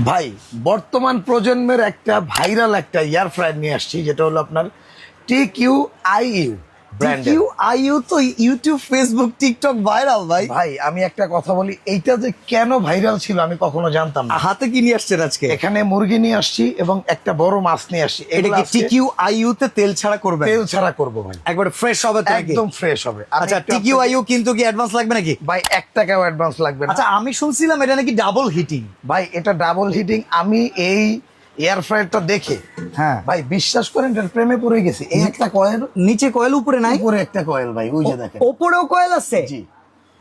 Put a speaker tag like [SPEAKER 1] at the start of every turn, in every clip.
[SPEAKER 1] ভাই বর্তমান প্রজন্মের একটা ভাইরাল একটা এয়ার ফ্রায়ার নিয়ে আসছি, যেটা হলো আপনার TQIU ব্র্যান্ডের।
[SPEAKER 2] TQIU তো ইউটিউব, ফেসবুক, টিকটক ভাইরাল ভাই।
[SPEAKER 1] ভাই আমি একটা কথা বলি, এইটা যে কেন ভাইরাল ছিল আমি কখনো জানতাম না।
[SPEAKER 2] হাতে কি নিয়ে আসছেন আজকে?
[SPEAKER 1] এখানে মুরগি নিয়ে আসছি এবং একটা বড় মাছ নিয়ে আসছি।
[SPEAKER 2] এটা
[SPEAKER 1] এগুলো
[SPEAKER 2] কি
[SPEAKER 1] আজকে
[SPEAKER 2] TQIU তে তেল ছাড়া করবে?
[SPEAKER 1] তেল ছাড়া করবো ভাই,
[SPEAKER 2] একবার ফ্রেশ হবে তো নাকি?
[SPEAKER 1] একদম ফ্রেশ হবে। আমি
[SPEAKER 2] আচ্ছা,
[SPEAKER 1] একটু
[SPEAKER 2] TQIU কিন্তু কি অ্যাডভান্স লাগবে নাকি?
[SPEAKER 1] ভাই 1 টাকাও অ্যাডভান্স লাগবে না।
[SPEAKER 2] আচ্ছা, আমি শুনছিলাম এটা নাকি ডাবল হিটিং।
[SPEAKER 1] ভাই এটা ডাবল হিটিং। আমি এই এয়ার ফ্রায়ারটা দেখে
[SPEAKER 2] হ্যাঁ
[SPEAKER 1] ভাই বিশ্বাস করেন এটার প্রেমে পড়ে গেছি। এই একটা কয়েল,
[SPEAKER 2] নিচে কয়েল, উপরে নাই?
[SPEAKER 1] উপরে একটা কয়েল ভাই, ওই যে দেখেন।
[SPEAKER 2] ওপরেও কয়েল আছে?
[SPEAKER 1] জি,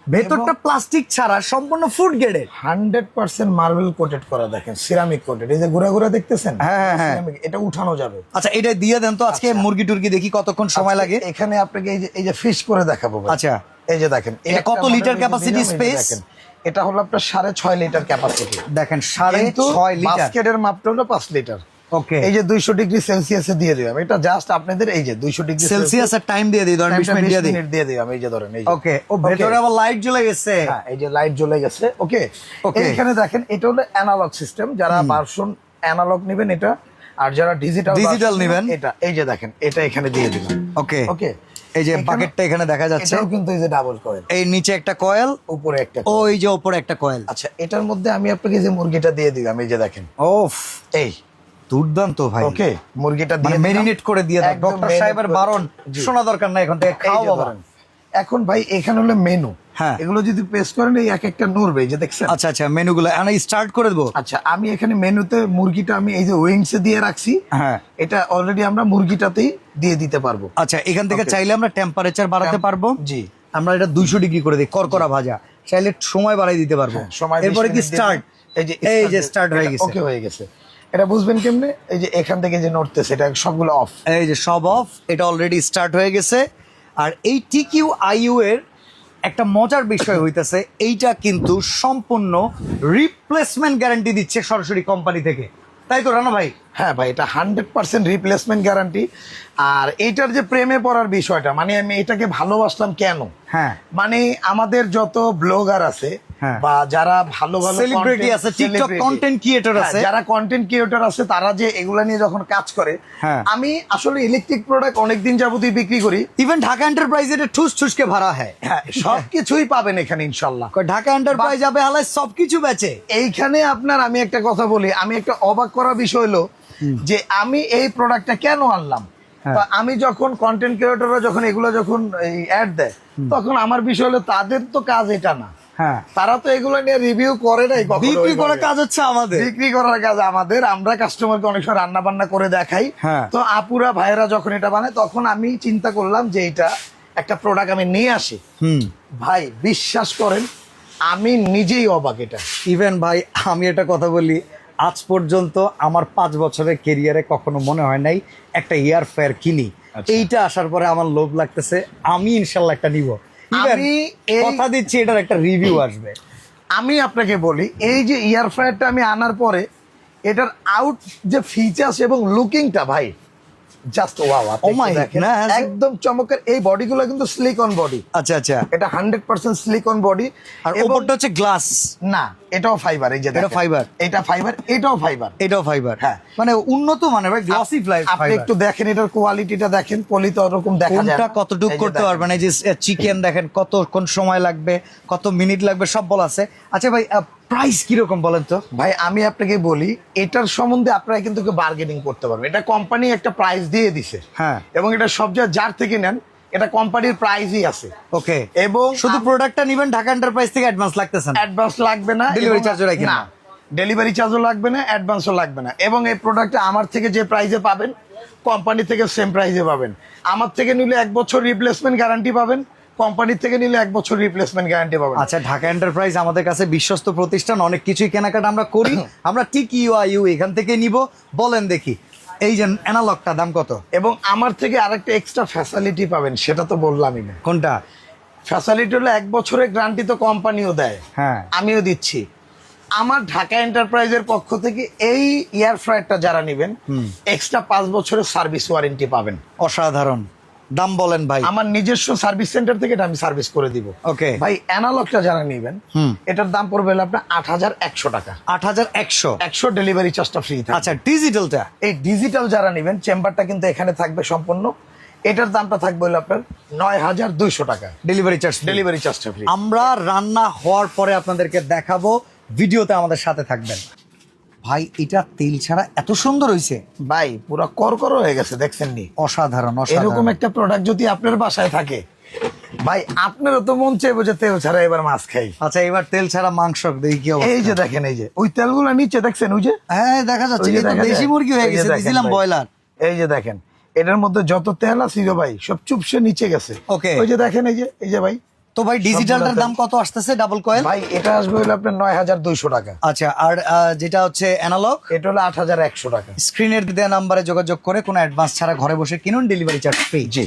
[SPEAKER 2] ভেতরটা প্লাস্টিক ছাড়া সম্পূর্ণ ফুড গ্রেডের।
[SPEAKER 1] 100% মার্বেল কোটেড করা, দেখেন সিরামিক কোটেড। এই যে ঘুরা ঘুরা দেখতেছেন,
[SPEAKER 2] হ্যাঁ, হ্যাঁ।
[SPEAKER 1] ceramic, এটা উঠানো যাবে।
[SPEAKER 2] আচ্ছা, এটা দিয়ে দেন তো আজকে।
[SPEAKER 1] আচ্ছা।
[SPEAKER 2] মুরগি টুরগি দেখি কতক্ষণ সময় লাগে।
[SPEAKER 1] এখানে আপনাকে এই যে ফিশ করে দেখাবো ভাই।
[SPEAKER 2] আচ্ছা,
[SPEAKER 1] এই যে দেখেন
[SPEAKER 2] এটা কত
[SPEAKER 1] একটা
[SPEAKER 2] লিটার
[SPEAKER 1] model
[SPEAKER 2] capacity
[SPEAKER 1] এই যে
[SPEAKER 2] space?
[SPEAKER 1] দেখেন, এটা হলো আপনার 6.5 লিটার ক্যাপাসিটি।
[SPEAKER 2] দেখেন 6.5 লিটার।
[SPEAKER 1] বাস্কেটের মাপটা হলো 5 লিটার।
[SPEAKER 2] ওকে,
[SPEAKER 1] এই যে 200 ডিগ্রি সেলসিয়াসে দিয়ে দিলাম। এটা জাস্ট আপনাদের এই যে 200 ডিগ্রি
[SPEAKER 2] সেলসিয়াসের টাইম দিয়ে দিই, ধরেন 20 মিনিট দিয়ে দিই।
[SPEAKER 1] মিনিট দিয়ে দিলাম। এই যে ধরেন, এই যে
[SPEAKER 2] ওকে, ও ভেতরে আবার লাইট জ্বলে গেছে।
[SPEAKER 1] হ্যাঁ, এই যে লাইট জ্বলে গেছে। ওকে,
[SPEAKER 2] Okay.
[SPEAKER 1] এইখানে দেখেন এটা হলো অ্যানালগ সিস্টেম। যারা ভার্সন অ্যানালগ নেবেন এটা, আর যারা ডিজিটাল
[SPEAKER 2] নিবেন
[SPEAKER 1] এটা, এই যে দেখেন এটা এখানে দিয়ে দিলাম।
[SPEAKER 2] ওকে
[SPEAKER 1] ওকে,
[SPEAKER 2] এই যে
[SPEAKER 1] এখানে-
[SPEAKER 2] বাকেটটা এখানে দেখা যাচ্ছে।
[SPEAKER 1] এটাও কিন্তু এই যে ডাবল কয়েল,
[SPEAKER 2] এই নিচে একটা কয়েল,
[SPEAKER 1] উপরে একটা
[SPEAKER 2] ও
[SPEAKER 1] coil।
[SPEAKER 2] এই যে উপরে একটা কয়েল।
[SPEAKER 1] আচ্ছা, এটার মধ্যে আমি আপনাকে যে মুরগিটা দিয়ে দিলাম, এই যে দেখেন,
[SPEAKER 2] ওফ,
[SPEAKER 1] এই
[SPEAKER 2] দুর্দান্ত ভাই।
[SPEAKER 1] ওকে, মুরগিটা
[SPEAKER 2] মানে
[SPEAKER 1] দিয়ে
[SPEAKER 2] মেরিনেট করে দিয়ে দাও।
[SPEAKER 1] একদম
[SPEAKER 2] ডক্টর
[SPEAKER 1] marinate
[SPEAKER 2] সাহেবের
[SPEAKER 1] করে-
[SPEAKER 2] বারণ
[SPEAKER 1] জি।
[SPEAKER 2] শোনা দরকার না, এখন থেকে
[SPEAKER 1] এই
[SPEAKER 2] খাও
[SPEAKER 1] যে
[SPEAKER 2] বাবা।
[SPEAKER 1] ধরেন। এখন ভাই এখানে হলো মেনু।
[SPEAKER 2] হ্যাঁ।
[SPEAKER 1] এগুলো যদি প্রেস করেন এই এক একটা নড়বে, এই যে দেখছেন।
[SPEAKER 2] আচ্ছা আচ্ছা, মেনুগুলো আমি স্টার্ট করে দেবো।
[SPEAKER 1] আচ্ছা, আমি এখানে মেনুতে মুরগিটা আমি এই যে উইংসে দিয়ে রাখছি।
[SPEAKER 2] হ্যাঁ,
[SPEAKER 1] এটা অলরেডি আমরা মুরগিটাতেই দিয়ে দিতে পারবো।
[SPEAKER 2] আচ্ছা, এখান থেকে
[SPEAKER 1] Okay.
[SPEAKER 2] চাইলে আমরা টেম্পারেচার বাড়াতে পারবো।
[SPEAKER 1] জি,
[SPEAKER 2] আমরা এটা 200 ডিগ্রি করে দিই, করকরা ভাজা। চাইলে সময় বাড়াই দিতে পারবো।
[SPEAKER 1] হ্যাঁ, সময় 20
[SPEAKER 2] এরপরে কি
[SPEAKER 1] মিনিট দিয়ে
[SPEAKER 2] স্টার্ট?
[SPEAKER 1] দিন।
[SPEAKER 2] এই যে স্টার্ট হয়ে গেছে।
[SPEAKER 1] ওকে, হয়ে গেছে। এটা বুঝবেন কেমনে? এই যে এখান থেকে যে নড়তেছে, এটা সবগুলো অফ।
[SPEAKER 2] এই যে সব অফ, এটা অলরেডি স্টার্ট হয়ে গেছে। আর এই TQIU এর একটা মজার বিষয় হইতেছে, এইটা কিন্তু সম্পূর্ণ রিপ্লেসমেন্ট গ্যারান্টি দিচ্ছে সরাসরি কোম্পানি থেকে, তাই তো রানা ভাই?
[SPEAKER 1] হ্যাঁ ভাই, এটা 100% রিপ্লেসমেন্ট গ্যারান্টি। আর এইটার যে প্রেমে পড়ার বিষয়টা, মানে আমি এটাকে ভালোবাসলাম কেন,
[SPEAKER 2] হ্যাঁ,
[SPEAKER 1] মানে আমাদের যত ব্লগার আছে
[SPEAKER 2] হ্যাঁ,
[SPEAKER 1] বা যারা ভালো ভালো
[SPEAKER 2] সেলিব্রিটি
[SPEAKER 1] content-
[SPEAKER 2] আছে, টিকটক
[SPEAKER 1] celebrity,
[SPEAKER 2] কন্টেন্ট ক্রিয়েটর
[SPEAKER 1] হ্যাঁ,
[SPEAKER 2] আছে,
[SPEAKER 1] যারা কন্টেন্ট ক্রিয়েটর আছে, তারা যে এগুলা নিয়ে যখন কাজ করে,
[SPEAKER 2] হ্যাঁ।
[SPEAKER 1] আমি আসলে ইলেকট্রিক প্রোডাক্ট অনেকদিন যাবতই বিক্রি করি।
[SPEAKER 2] ইভেন ঢাকা এন্টারপ্রাইজ এটা ঠুস ঠুসকে ভাড়া হয়।
[SPEAKER 1] হ্যাঁ, সবকিছুই পাবেন এখানে ইনশাল্লাহ।
[SPEAKER 2] ঢাকা এন্টারপ্রাইজ যাবে হালায় সবকিছু বেচে।
[SPEAKER 1] এইখানে আপনার আমি একটা কথা বলি, আমি একটা অবাক করা বিষয় হলো যে আমি এই প্রোডাক্টটা কেন আনলাম।
[SPEAKER 2] হ্যাঁ।
[SPEAKER 1] তা আমি যখন কন্টেন্ট ক্রিয়েটররা যখন এগুলো যখন এই অ্যাড দেয়, তখন আমার বিষয় হলো তাদের তো কাজ এটা না।
[SPEAKER 2] হ্যাঁ,
[SPEAKER 1] তারা তো এগুলো নিয়ে রিভিউ করে নাই কখনো।
[SPEAKER 2] বিক্রি
[SPEAKER 1] ওইভাবে।
[SPEAKER 2] করার কাজ হচ্ছে আমাদের।
[SPEAKER 1] বিক্রি করার কাজ আমাদের। আমরা কাস্টমারকে অনেক সময় রান্না বান্না করে দেখাই।
[SPEAKER 2] হ্যাঁ।
[SPEAKER 1] তো আপুরা ভাইয়েরা যখন এটা বানায়, তখন আমি চিন্তা করলাম যে এটা একটা প্রোডাক্ট আমি নিয়ে আসি। ভাই বিশ্বাস করেন আমি নিজেই অবাক। এটা
[SPEAKER 2] ইভেন ভাই, আমি একটা কথা বলি, আজ পর্যন্ত আমার 5 বছরের কেরিয়ারে কখনো মনে হয় নাই একটা এয়ার ফ্রায়ার কিনি।
[SPEAKER 1] আচ্ছা।
[SPEAKER 2] এইটা আসার পরে আমার লোভ লাগতেছে, আমি ইনশাল্লাহ একটা নিব।
[SPEAKER 1] আমি
[SPEAKER 2] কথা দিচ্ছি এটার একটা রিভিউ আসবে।
[SPEAKER 1] আমি আপনাকে বলি, এই যে এয়ার ফ্রায়ারটা আমি আনার পরে এটার আউট যে ফিচার্স এবং লুকিংটা ভাই just wow.
[SPEAKER 2] Oh my goodness.
[SPEAKER 1] একদম চমৎকার। এই বডিগুলো কিন্তু স্লিক অন বডি।
[SPEAKER 2] আচ্ছা আচ্ছা,
[SPEAKER 1] এটা 100% স্লিক অন বডি।
[SPEAKER 2] আর ওপরটা হচ্ছে গ্লাস।
[SPEAKER 1] না, এটাও ফাইবার। এই যে
[SPEAKER 2] এটা
[SPEAKER 1] দেখেন,
[SPEAKER 2] fiber?
[SPEAKER 1] এটা ফাইবার, এটাও ফাইবার।
[SPEAKER 2] এটাও ফাইবার।
[SPEAKER 1] হ্যাঁ।
[SPEAKER 2] মানে উন্নত মানের ভাই, গ্লসি
[SPEAKER 1] আপনি
[SPEAKER 2] ফাইবার।
[SPEAKER 1] একটু দেখেন এটার কোয়ালিটিটা দেখেন, পলি তো ওরকম দেখা যায়
[SPEAKER 2] কোনটা
[SPEAKER 1] না।
[SPEAKER 2] কতটুক
[SPEAKER 1] এই যে
[SPEAKER 2] করতে
[SPEAKER 1] দেখেন।
[SPEAKER 2] পারবেন, এই যে চিকেন দেখেন কোন সময় লাগবে, কত মিনিট লাগবে, সব বলা আছে। আচ্ছা ভাই, প্রাইস কিরকম বলেন তো?
[SPEAKER 1] ভাই আমি আপনাকে বলি, এটার সম্বন্ধে আপনারা কিন্তু বার্গেনিং করতে পারবেন। এটা কোম্পানি একটা প্রাইস দিয়ে দিছে।
[SPEAKER 2] হ্যাঁ।
[SPEAKER 1] এবং এটা সব যার থেকে নেন, এটা কোম্পানির প্রাইসই আছে।
[SPEAKER 2] ওকে,
[SPEAKER 1] এবং
[SPEAKER 2] শুধু প্রোডাক্টটা নিবেন, ঢাকা এন্টারপ্রাইজ থেকে অ্যাডভান্স লাগতেছে না,
[SPEAKER 1] অ্যাডভান্স লাগবে না,
[SPEAKER 2] Delivery
[SPEAKER 1] এবং-
[SPEAKER 2] charge-ও রাখেন
[SPEAKER 1] না,
[SPEAKER 2] না?
[SPEAKER 1] ডেলিভারি চার্জও লাগবে না, অ্যাডভান্সও লাগবে না। এবং এই প্রোডাক্টটা আমার থেকে যে প্রাইসে পাবেন, কোম্পানি থেকে সেম প্রাইসে পাবেন। আমার থেকে নিলে 1 বছর রিপ্লেসমেন্ট গ্যারান্টি পাবেন, কোম্পানির থেকে নিলে 1 বছর রিপ্লেসমেন্ট গ্যারান্টি পাবেন।
[SPEAKER 2] আচ্ছা, ঢাকা এন্টারপ্রাইজ আমাদের কাছে বিশ্বস্ত প্রতিষ্ঠান, অনেক কিছুই কেনাকাটা আমরা করি। আমরা TQIU এখান থেকে নিব। বলেন দেখি, এই যে অ্যানালগটা দাম কত?
[SPEAKER 1] এবং আমার থেকে আরেকটা এক্সট্রা ফ্যাসিলিটি পাবেন, সেটা তো বললামই না।
[SPEAKER 2] কোনটা?
[SPEAKER 1] ফ্যাসিলিটি হলো 1 বছরের গ্যারান্টি তো কোম্পানিও দেয়,
[SPEAKER 2] হ্যাঁ,
[SPEAKER 1] আমিও দিচ্ছি। আমার ঢাকা এন্টারপ্রাইজের পক্ষ থেকে এই এয়ার ফ্রায়ারটা যারা নেবেন, এক্সট্রা 5 বছরের সার্ভিস ওয়ারেন্টি পাবেন।
[SPEAKER 2] অসাধারণ। দাম বলেন ভাই।
[SPEAKER 1] আমার নিজস্ব সার্ভিস সেন্টার থেকে এটা আমি সার্ভিস করে দিব।
[SPEAKER 2] ওকে
[SPEAKER 1] ভাই অ্যানালগটা যারা নেবেন এটার দাম পড়বে হলো আপনার 8100 টাকা।
[SPEAKER 2] 8100।
[SPEAKER 1] 100 ডেলিভারি চার্জটা ফ্রি থাকবে।
[SPEAKER 2] আচ্ছা ডিজিটালটা?
[SPEAKER 1] এই ডিজিটাল যারা নেবেন চেম্বারটা কিন্তু এখানে থাকবে সম্পূর্ণ, এটার দামটা থাকবে হলো আপনার 9200 টাকা।
[SPEAKER 2] Delivery charge?
[SPEAKER 1] ডেলিভারি চার্জটা ফ্রি।
[SPEAKER 2] আমরা রান্না হওয়ার পরে আপনাদেরকে দেখাবো, ভিডিওতে আমাদের সাথে থাকবেন। ভাই এটা তেল ছাড়া এত সুন্দর হয়েছে
[SPEAKER 1] ভাই পুরো করকর হয়ে গেছে, দেখছেন নি?
[SPEAKER 2] অসাধারণ
[SPEAKER 1] এরকম
[SPEAKER 2] অসাধারণ।
[SPEAKER 1] একটা প্রোডাক্ট যদি আপনার বাসায় থাকে ভাই, আপনারও তো মন চাইবে যে তেল ছাড়া এবার মাছ খাই।
[SPEAKER 2] আচ্ছা এবার তেল ছাড়া মাংস দেখি কি অবস্থা।
[SPEAKER 1] এই যে দেখেন, এই যে ওই তেলগুলো নিচে দেখছেন, ওই যে
[SPEAKER 2] হ্যাঁ দেখা যাচ্ছে,
[SPEAKER 1] ওই যে
[SPEAKER 2] এটা
[SPEAKER 1] দেখা
[SPEAKER 2] দেশি
[SPEAKER 1] যায়।
[SPEAKER 2] মুরগি হয়ে
[SPEAKER 1] এই যে
[SPEAKER 2] গেছে,
[SPEAKER 1] দেখেন
[SPEAKER 2] দিছিলাম
[SPEAKER 1] ভাই।
[SPEAKER 2] ব্রয়লার।
[SPEAKER 1] এই যে দেখেন এটার মধ্যে যত তেল আছে গো ভাই সব চুপসে নিচে গেছে।
[SPEAKER 2] ওকে।
[SPEAKER 1] ওই যে দেখেন, এই যে ভাই।
[SPEAKER 2] তো ভাই ডিজিটালটার
[SPEAKER 1] সবগুলো
[SPEAKER 2] দাম কত আসতেছে ডাবল কয়েল?
[SPEAKER 1] ভাই এটা আসবে হলো আপনার 9200 টাকা।
[SPEAKER 2] আচ্ছা আর যেটা হচ্ছে অ্যানালগ
[SPEAKER 1] এটা হলো 8100 টাকা।
[SPEAKER 2] স্ক্রিনের দেওয়া নাম্বারে যোগাযোগ করে কোনো অ্যাডভান্স ছাড়া ঘরে বসে কিনুন, ডেলিভারি চার্জ ফ্রি।
[SPEAKER 1] জি।